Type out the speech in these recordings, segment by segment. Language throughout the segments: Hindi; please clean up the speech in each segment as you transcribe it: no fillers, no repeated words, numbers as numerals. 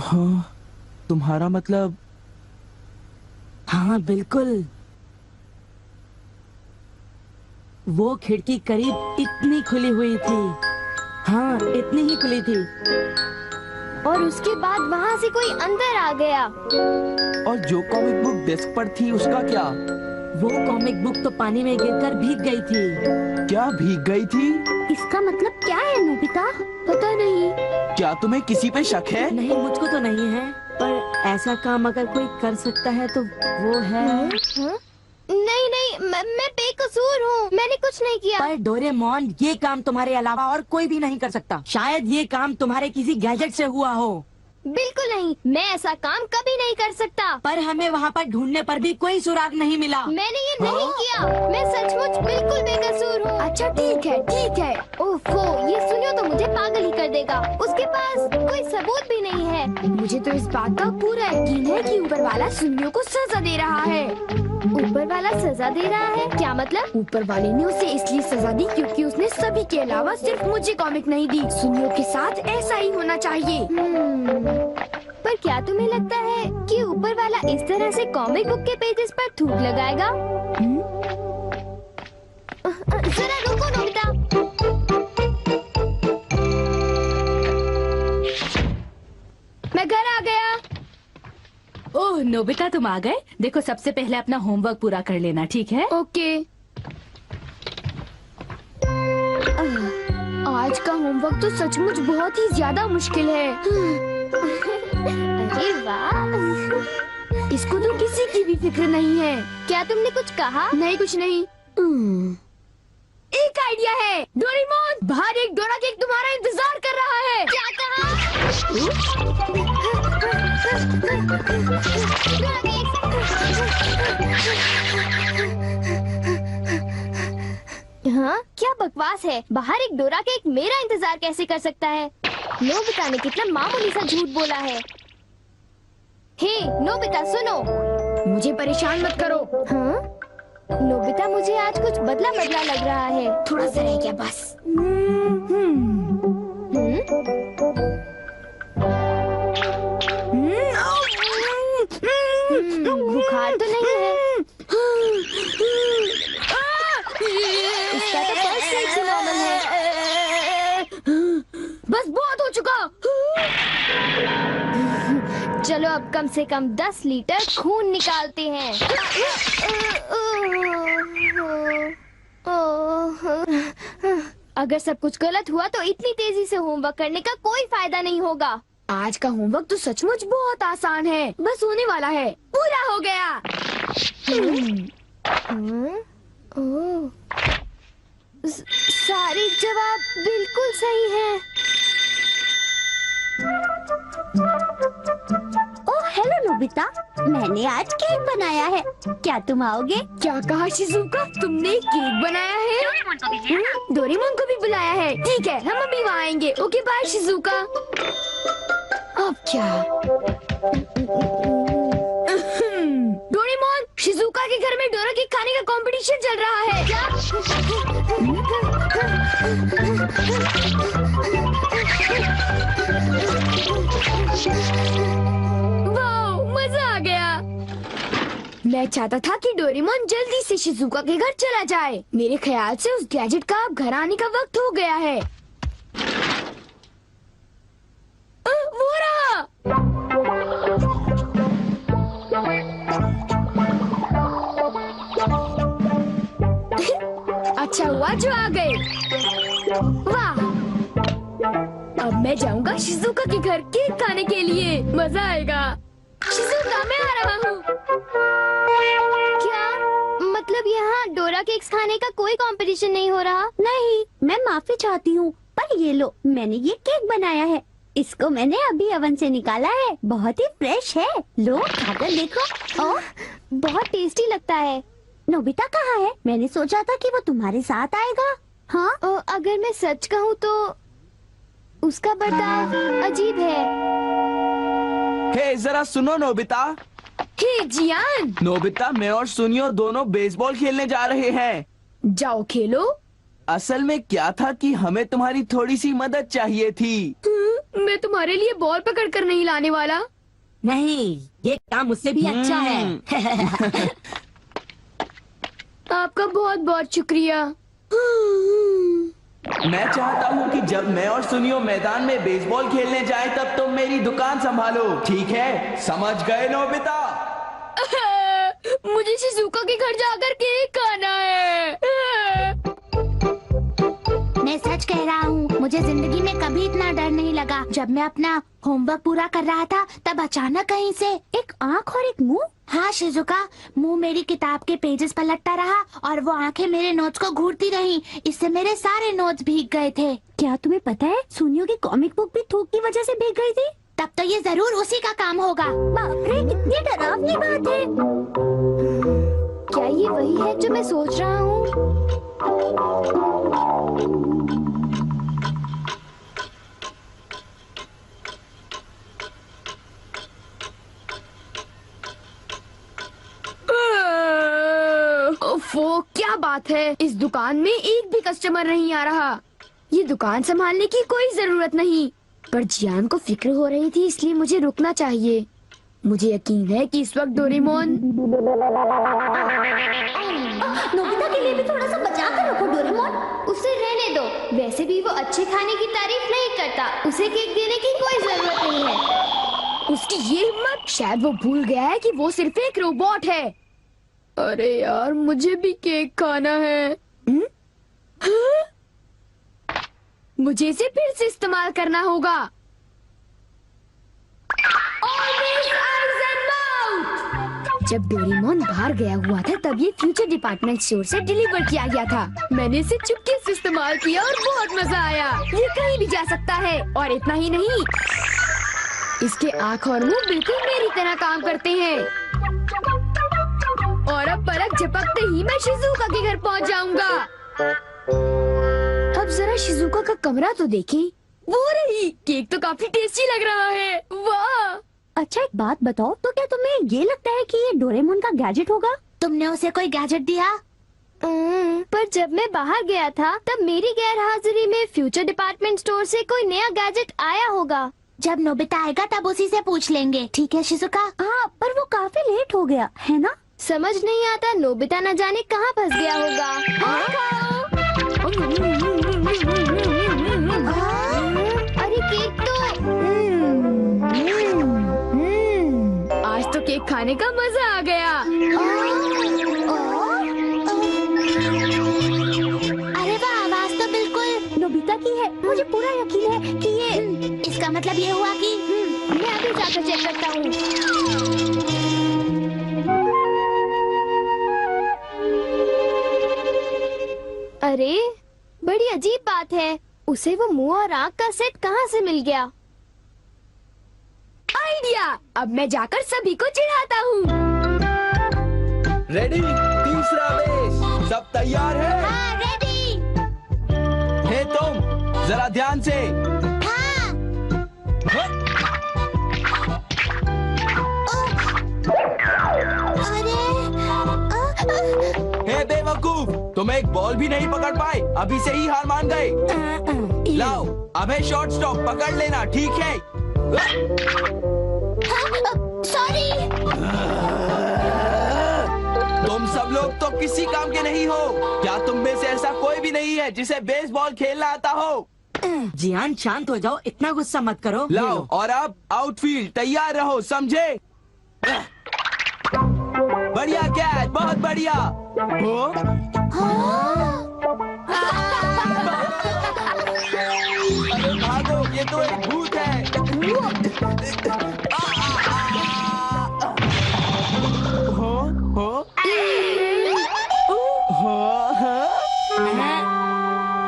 हाँ, तुम्हारा मतलब? हाँ बिल्कुल, वो खिड़की करीब इतनी खुली हुई थी। हाँ, इतनी ही खुली थी। और उसके बाद वहाँ से कोई अंदर आ गया। और जो कॉमिक बुक डेस्क पर थी उसका क्या? वो कॉमिक बुक तो पानी में गिरकर भीग गई थी। क्या भीग गई थी? इसका मतलब क्या है नोबिता? पता नहीं। क्या तुम्हें किसी पे शक है? नहीं, मुझको तो नहीं है, पर ऐसा काम अगर कोई कर सकता है तो वो है। नहीं नहीं, मैं बेकसूर हूँ, मैंने कुछ नहीं किया। पर डोरेमोन, ये काम तुम्हारे अलावा और कोई भी नहीं कर सकता। शायद ये काम तुम्हारे किसी गैजेट से हुआ हो। बिल्कुल नहीं, मैं ऐसा काम कभी नहीं कर सकता। पर हमें वहाँ पर ढूंढने पर भी कोई सुराग नहीं मिला। मैंने ये नहीं किया, मैं सचमुच बिल्कुल बेकसूर हूँ। अच्छा ठीक है ठीक है। ओफो, ये सुनियो तो मुझे पागल ही कर देगा। उसके पास कोई सबूत भी नहीं है। मुझे तो इस बात का पूरा यकीन है कि ऊपर वाला सुनियो को सजा दे रहा है। ऊपर वाला सजा दे रहा है? क्या मतलब? ऊपर वाले ने उसे इसलिए सजा दी क्योंकि उसने सभी के अलावा सिर्फ मुझे कॉमिक नहीं दी। सुनियो के साथ ऐसा ही होना चाहिए। पर क्या तुम्हें लगता है कि ऊपर वाला इस तरह से कॉमिक बुक के पेजेस पर थूक लगाएगा? जरा रुको नोबिता। मैं घर आ गया। ओह नोबिता, तुम आ गए। देखो, सबसे पहले अपना होमवर्क पूरा कर लेना, ठीक है? ओके। आज का होमवर्क तो सचमुच बहुत ही ज्यादा मुश्किल है। अरे वाह, इसको तो किसी की भी फिक्र नहीं है। क्या तुमने कुछ कहा? नहीं, कुछ नहीं। एक आइडिया है। डोरेमोन, बाहर एक डोरा केक तुम्हारा इंतजार कर रहा है। क्या कहा? हाँ, क्या बकवास है। बाहर एक डोरा केक मेरा इंतजार कैसे कर सकता है? नोबिता ने कितना मामूली सा झूठ बोला है। हे नोबिता, सुनो। मुझे परेशान मत करो। हाँ? नोबिता, मुझे आज कुछ बदला बदला लग रहा है। थोड़ा सा रह गया बस। बुखार तो नहीं है? इसका तो पल्स सही से नॉर्मल है। बस बहुत हो चुका। चलो अब कम से कम 10 लीटर खून निकालते हैं। अगर सब कुछ गलत हुआ तो इतनी तेजी से होमवर्क करने का कोई फायदा नहीं होगा। आज का होमवर्क तो सचमुच बहुत आसान है, बस होने वाला है। पूरा हो गया। सारे जवाब बिल्कुल सही हैं। ओह हेलो नोबिता, मैंने आज केक बनाया है, क्या तुम आओगे? क्या कहा शिजुका, तुमने केक बनाया है? डोरेमोन को भी बुलाया है। ठीक है, हम अभी वहाँ आएंगे। Okay bye Shizuka. अब क्या? डोरेमोन, शिजुका के घर में डोरा केक खाने का कंपटीशन चल रहा है। क्या? वाह, मजा आ गया। मैं चाहता था कि डोरेमोन जल्दी से शिजुका के घर चला जाए। मेरे ख्याल से उस गैजेट का अब घर आने का वक्त हो गया है। वो रहा। अच्छा हुआ जो आ गए। वाह, अब मैं जाऊंगा शिजुका के घर केक खाने के लिए। मजा आएगा। शिजुका, मैं आ रहा हूँ। क्या मतलब यहाँ डोरा केक्स खाने का कोई कंपटीशन नहीं हो रहा? नहीं, मैं माफी चाहती हूँ, पर ये लो, मैंने ये केक बनाया है। इसको मैंने अभी ओवन से निकाला है, बहुत ही फ्रेश है। लो खाकर देखो। ओह, बहुत टेस्टी लगता है। नोबिता कहाँ है? मैंने सोचा था कि वो तुम्हारे साथ आएगा। हाँ, अगर मैं सच कहूँ तो उसका बर्ताव अजीब है। हे जरा सुनो नोबिता। हे जियान। नोबिता, मैं और सुनियो दोनों बेसबॉल खेलने जा रहे हैं। जाओ खेलो। असल में क्या था कि हमें तुम्हारी थोड़ी सी मदद चाहिए थी। मैं तुम्हारे लिए बॉल पकड़ कर नहीं लाने वाला। नहीं, ये काम मुझसे भी अच्छा है। आपका बहुत बहुत शुक्रिया। मैं चाहता हूँ कि जब मैं और सुनियो मैदान में बेसबॉल खेलने जाए तब तुम मेरी दुकान संभालो, ठीक है? समझ गए नोबिता? मुझे शिजुका के घर जाकर केक खाना है। मैं सच कह रहा हूँ, मुझे जिंदगी में कभी इतना डर नहीं लगा। जब मैं अपना होमवर्क पूरा कर रहा था तब अचानक कहीं से एक आँख और एक मुंह। हाँ शिजुका, मुंह मेरी किताब के पेजेस पलटता रहा और वो आंखें मेरे नोट्स को घूरती रहीं। इससे मेरे सारे नोट्स भीग गए थे। क्या तुम्हें पता है, सुनियो की कॉमिक बुक भी थूक की वजह से भीग गई थी? तब तो ये जरूर उसी का काम होगा। बाप रे, कितनी डरावनी बात है। क्या ये वही है जो मैं सोच रहा हूँ? ओफो, क्या बात है, इस दुकान में एक भी कस्टमर नहीं आ रहा। ये दुकान संभालने की कोई जरूरत नहीं, पर जियान को फिक्र हो रही थी, इसलिए मुझे रुकना चाहिए। मुझे यकीन है कि इस वक्त डोरेमोन। नोबिता के लिए भी थोड़ा सा बचा कर रखो डोरेमोन। उसे रहने दो, वैसे भी वो अच्छे खाने की तारीफ नहीं करता। उसे केक देने की कोई जरूरत नहीं है। उसकी ये हिम्मत, शायद वो भूल गया है कि वो सिर्फ एक रोबोट है। अरे यार, मुझे भी केक खाना है। हाँ? मुझे इसे फिर से इस्तेमाल करना होगा। जब डोरेमोन बाहर गया हुआ था तब ये फ्यूचर डिपार्टमेंट स्टोर से डिलीवर किया गया था। मैंने इसे चुपके से इस्तेमाल किया और बहुत मजा आया। ये कहीं भी जा सकता है, और इतना ही नहीं, इसके आँख और मुंह बिल्कुल मेरी तरह काम करते हैं। और अब पलक झपकते ही मैं शिजुका के घर पहुंच जाऊंगा। अब जरा शिजुका का कमरा तो देखें। वो रही, केक तो काफी टेस्टी लग रहा है। वाह! अच्छा एक बात बताओ, तो क्या तुम्हें ये लगता है कि ये डोरेमोन का गैजेट होगा? तुमने उसे कोई गैजेट दिया? पर जब मैं बाहर गया था तब मेरी गैर हाजिरी में फ्यूचर डिपार्टमेंट स्टोर से कोई नया गैजेट आया होगा। जब नोबिता आएगा तब उसी से पूछ लेंगे, ठीक है शिजुका? हाँ, पर वो काफी लेट हो गया है ना? समझ नहीं आता नोबिता न जाने कहाँ फंस गया होगा। अरे केक तो आज तो केक खाने का मजा आ गया। अरे वाह, आवाज तो बिल्कुल नोबिता की है। मुझे पूरा यकीन है कि ये, इसका मतलब ये हुआ कि मैं अभी जाकर चेक करता हूँ। अरे बड़ी अजीब बात है, उसे वो मुंह और आँख का सेट कहाँ से मिल गया? आइडिया! अब मैं जाकर सभी को चिढ़ाता हूँ। रेडी? तीसरा बेस, सब तैयार है? हाँ, रेडी। हे तुम, जरा ध्यान से। हे बेवकूफ, तुम एक बॉल भी नहीं पकड़ पाए, अभी से ही हार मान गए। लाओ, अबे शॉर्ट स्टॉप पकड़ लेना, ठीक है? सॉरी। तुम सब लोग तो किसी काम के नहीं हो। क्या तुम में से ऐसा कोई भी नहीं है जिसे बेसबॉल खेलना आता हो? जियान शांत हो जाओ, इतना गुस्सा मत करो। लाओ, और अब आउटफील्ड तैयार रहो, समझे? बढ़िया कैच, बहुत बढ़िया। हो? अरे भागो, ये तो एक भूत है। हो? हो?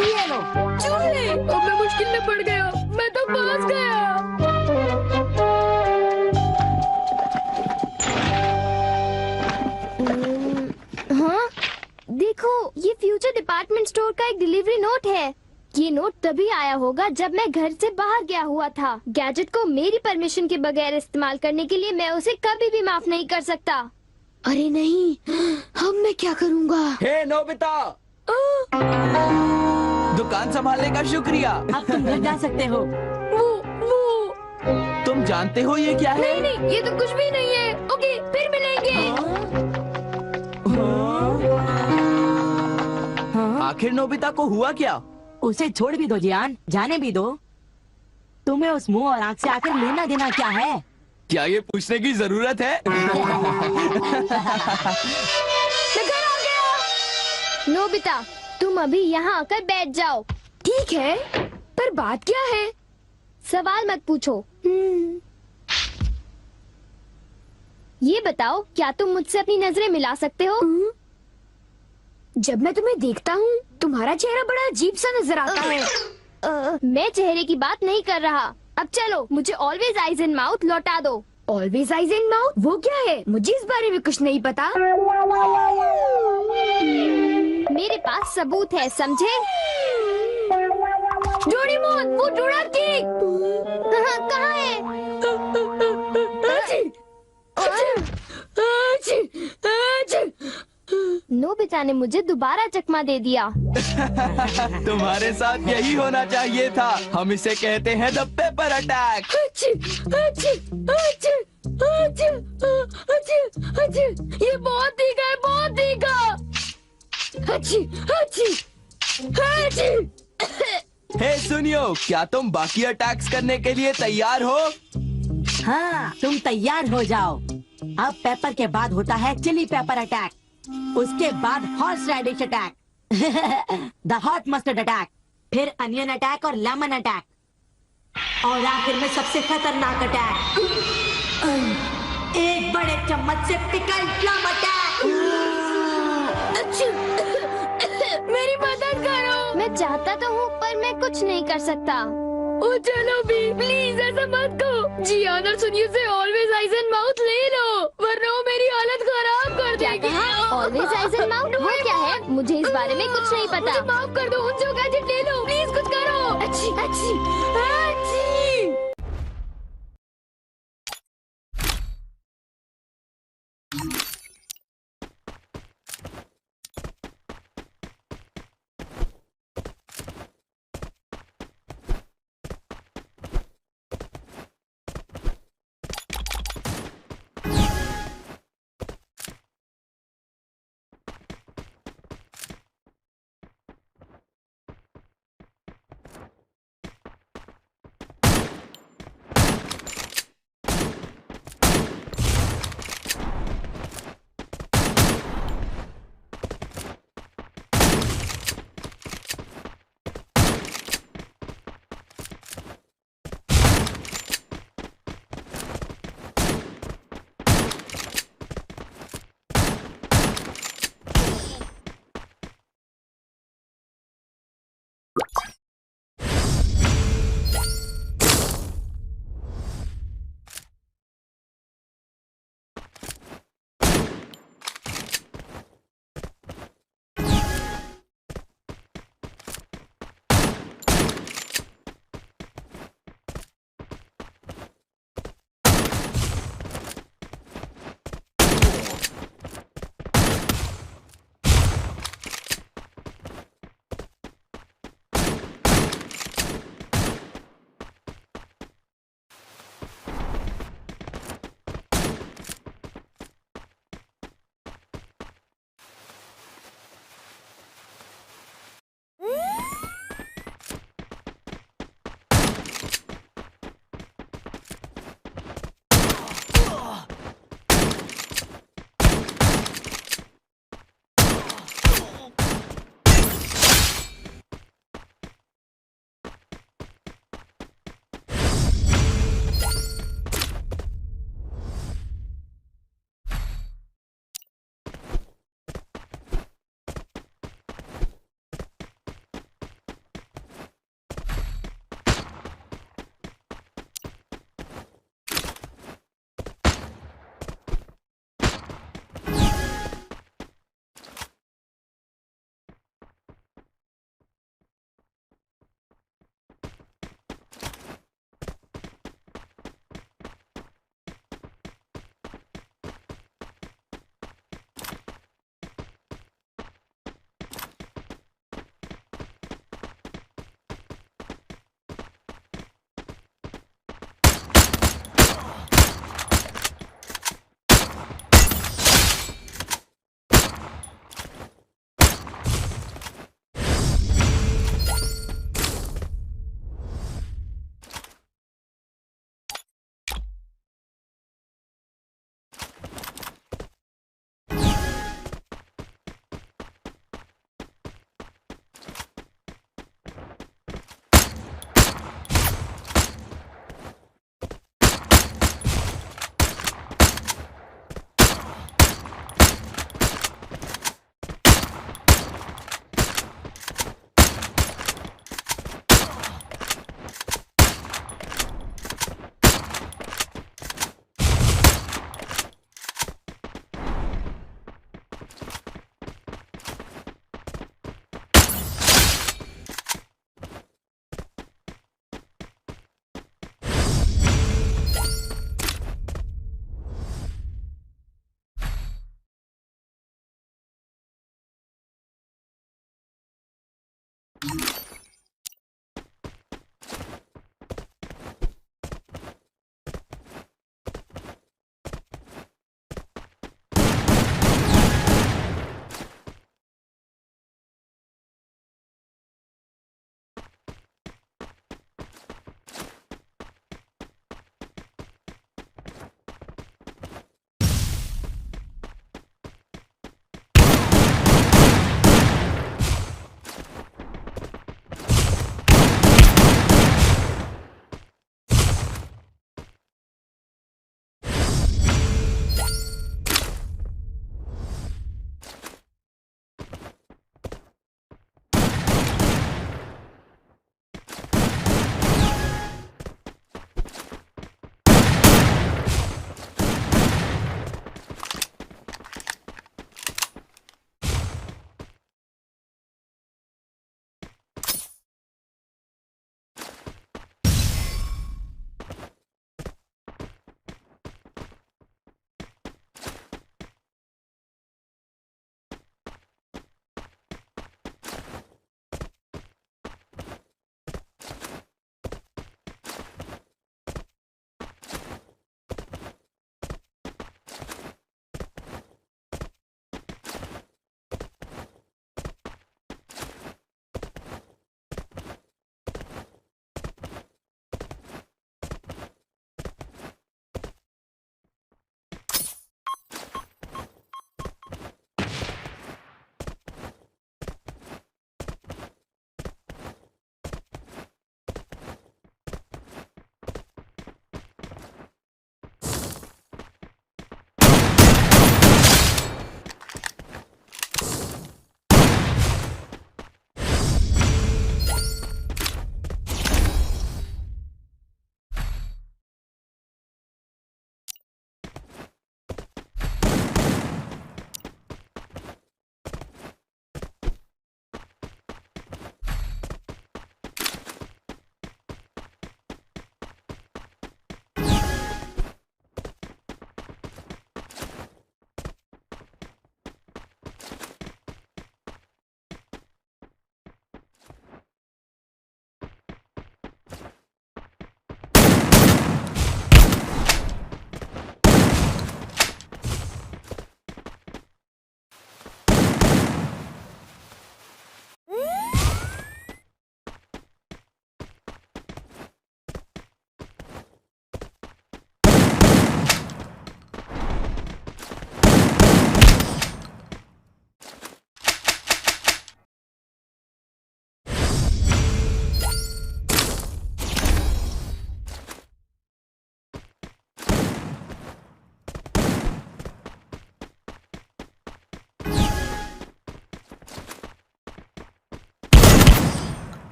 ये लो। चूहे! अब मैं मुश्किल में पड़ गया, मैं तो फंस गया। हाँ, देखो, ये फ्यूचर डिपार्टमेंट स्टोर का एक डिलीवरी नोट है। ये नोट तभी आया होगा जब मैं घर से बाहर गया हुआ था। गैजेट को मेरी परमिशन के बगैर इस्तेमाल करने के लिए मैं उसे कभी भी माफ नहीं कर सकता। अरे नहीं, अब मैं क्या करूँगा? हे नोबिता, दुकान संभालने का शुक्रिया। अब तुम घर जा सकते हो। वो तुम जानते हो ये क्या है? नहीं, ये तो कुछ भी नहीं है। ओके, फिर मिलेंगे। आखिर नोबिता को हुआ क्या? उसे छोड़ भी दो जियान, जाने भी दो। तुम्हें उस मुंह और आंख से आखिर लेना देना क्या है? क्या ये पूछने की जरूरत है? नोबिता, तुम अभी यहाँ आकर बैठ जाओ। ठीक है, पर बात क्या है? सवाल मत पूछो। ये बताओ, क्या तुम मुझसे अपनी नजरें मिला सकते हो? जब मैं तुम्हें देखता हूँ, तुम्हारा चेहरा बड़ा अजीब सा नजर आता है। मैं चेहरे की बात नहीं कर रहा। अब चलो, मुझे ऑलवेज आइज इन माउथ लौटा दो। Always eyes in mouth? वो क्या है? मुझे इस बारे में कुछ नहीं पता। मेरे पास सबूत है, समझे? डोरेमोन, वो डोरा केक कहाँ है? नोबिता ने मुझे दोबारा चकमा दे दिया। तुम्हारे साथ यही होना चाहिए था। हम इसे कहते हैं द पेपर अटैक। ये बहुत तीखा है, बहुत तीखा। हे सुनियो, क्या तुम बाकी अटैक्स करने के लिए तैयार हो? हाँ, तुम तैयार हो जाओ। अब पेपर के बाद होता है चिली पेपर अटैक, उसके बाद horseradish attack, the hot mustard attack, फिर अनियन अटैक और लेमन अटैक, और आखिर में सबसे खतरनाक अटैक, एक बड़े चम्मच से पिकल प्लम अटैक। मेरी मदद करो। मैं चाहता तो हूँ, पर मैं कुछ नहीं कर सकता। ओ चलो भी, प्लीज ऐसा मत करो। जियान और सुनियो से ऑलवेज आइज एंड माउथ ले लो, वरना वो मेरी हालत खराब कर देगी। ऑलवेज आइज एंड माउथ वो क्या है? मुझे इस बारे में कुछ नहीं पता। मुझे माफ कर दो, उनसे वो गैजेट ले लो, प्लीज कुछ करो। अच्छी अच्छी अच्छी।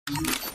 है।